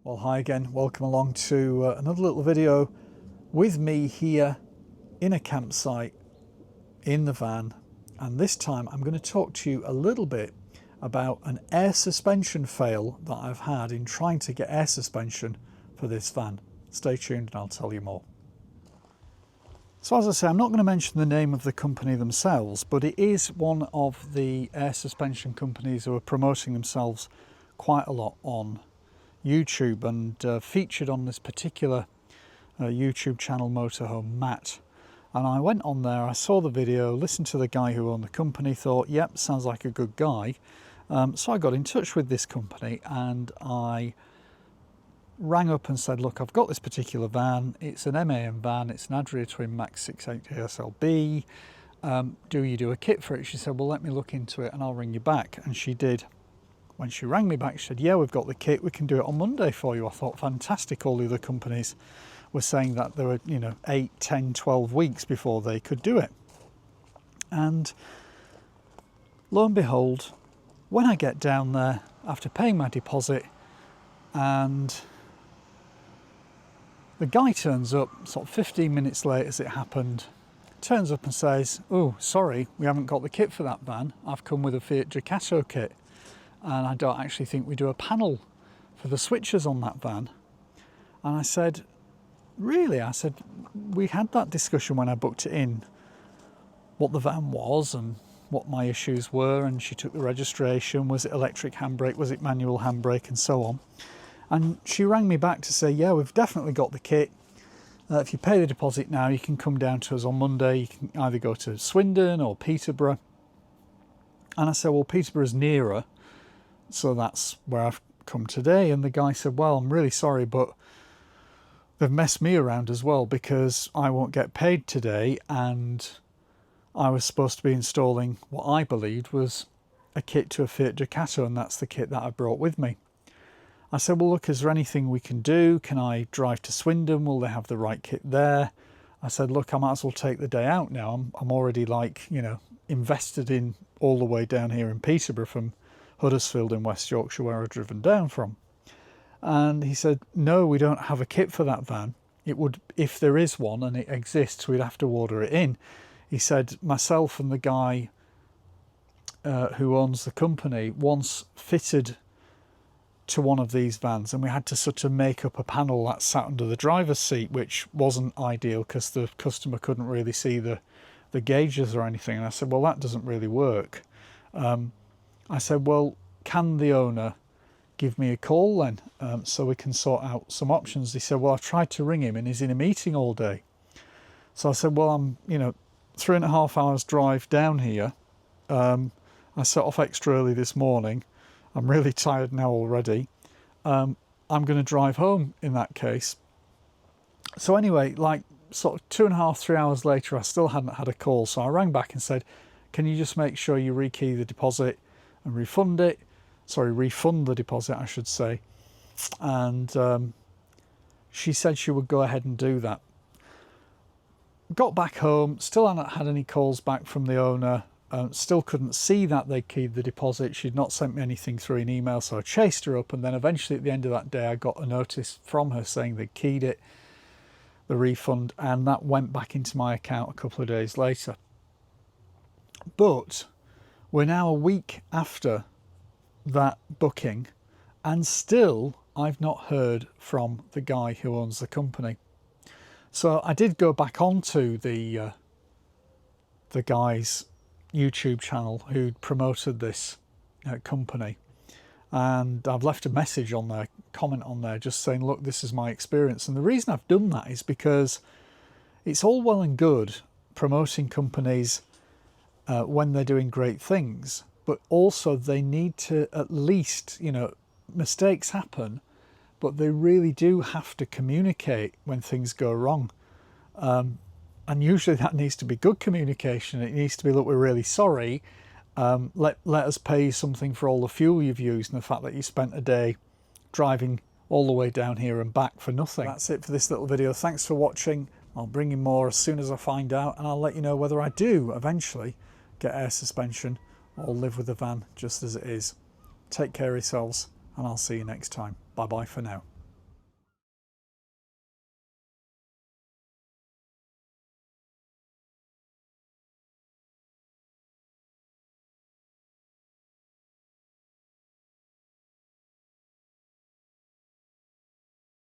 Well, hi again, welcome along to another little video with me here in a campsite in the van, and this time I'm going to talk to you a little bit about an air suspension fail that I've had in trying to get air suspension for this van. Stay tuned and I'll tell you more. So as I say, I'm not going to mention the name of the company themselves, but it is one of the air suspension companies who are promoting themselves quite a lot on YouTube and featured on this particular YouTube channel, Motorhome Matt. And I went on there, I saw the video, listened to the guy who owned the company, thought, yep, sounds like a good guy. So I got in touch with this company and I rang up and said, look, I've got this particular van, it's an MAN van, it's an Adria Twin Max 680 SLB, do you do a kit for it? She said, well, let me look into it and I'll ring you back. And she did. When she rang me back, she said, yeah, we've got the kit, we can do it on Monday for you. I thought, fantastic. All the other companies were saying that there were, 8, 10, 12 weeks before they could do it. And lo and behold, when I get down there after paying my deposit, and the guy turns up sort of 15 minutes late as it happened, turns up and says, oh, sorry, we haven't got the kit for that van. I've come with a Fiat Ducato kit. And I don't actually think we do a panel for the switches on that van. And I said, really? I said, we had that discussion when I booked it in, what the van was and what my issues were. And she took the registration. Was it electric handbrake? Was it manual handbrake? And so on. And she rang me back to say, yeah, we've definitely got the kit. If you pay the deposit now, you can come down to us on Monday. You can either go to Swindon or Peterborough. And I said, well, Peterborough's nearer, so that's where I've come today. And the guy said, well, I'm really sorry, but they've messed me around as well because I won't get paid today. And I was supposed to be installing what I believed was a kit to a Fiat Ducato, and that's the kit that I brought with me. I said, well, look, is there anything we can do? Can I drive to Swindon? Will they have the right kit there? I said, look, I might as well take the day out now. I'm already invested in all the way down here in Peterborough from Huddersfield in West Yorkshire, where I've driven down from. And he said, no, we don't have a kit for that van. It would, if there is one and it exists, we'd have to order it in. He said, myself and the guy who owns the company once fitted to one of these vans, and we had to sort of make up a panel that sat under the driver's seat, which wasn't ideal because the customer couldn't really see the gauges or anything. And I said, well, that doesn't really work. I said, well, can the owner give me a call then so we can sort out some options? He said, well, I've tried to ring him and he's in a meeting all day. So I said, well, I'm 3.5 hours drive down here. I set off extra early this morning. I'm really tired now already. I'm going to drive home in that case. So anyway, like sort of 2.5, 3 hours later, I still hadn't had a call. So I rang back and said, can you just make sure you rekey the deposit and refund the deposit, I should say. And she said she would go ahead and do that. Got back home, still hadn't had any calls back from the owner. Still couldn't see that they keyed the deposit. She'd not sent me anything through an email, so I chased her up, and then eventually at the end of that day I got a notice from her saying they keyed it, the refund, and that went back into my account a couple of days later. But we're now a week after that booking, and still I've not heard from the guy who owns the company. So I did go back onto the guy's YouTube channel who promoted this company, and I've left a message on there, comment on there, just saying, look, this is my experience. And the reason I've done that is because it's all well and good promoting companies when they're doing great things, but also they need to at least, mistakes happen, but they really do have to communicate when things go wrong. And usually that needs to be good communication. It needs to be, look, we're really sorry. Let us pay you something for all the fuel you've used and the fact that you spent a day driving all the way down here and back for nothing. That's it for this little video. Thanks for watching. I'll bring you more as soon as I find out, and I'll let you know whether I do eventually get air suspension or live with the van just as it is. Take care of yourselves, and I'll see you next time. Bye bye for now.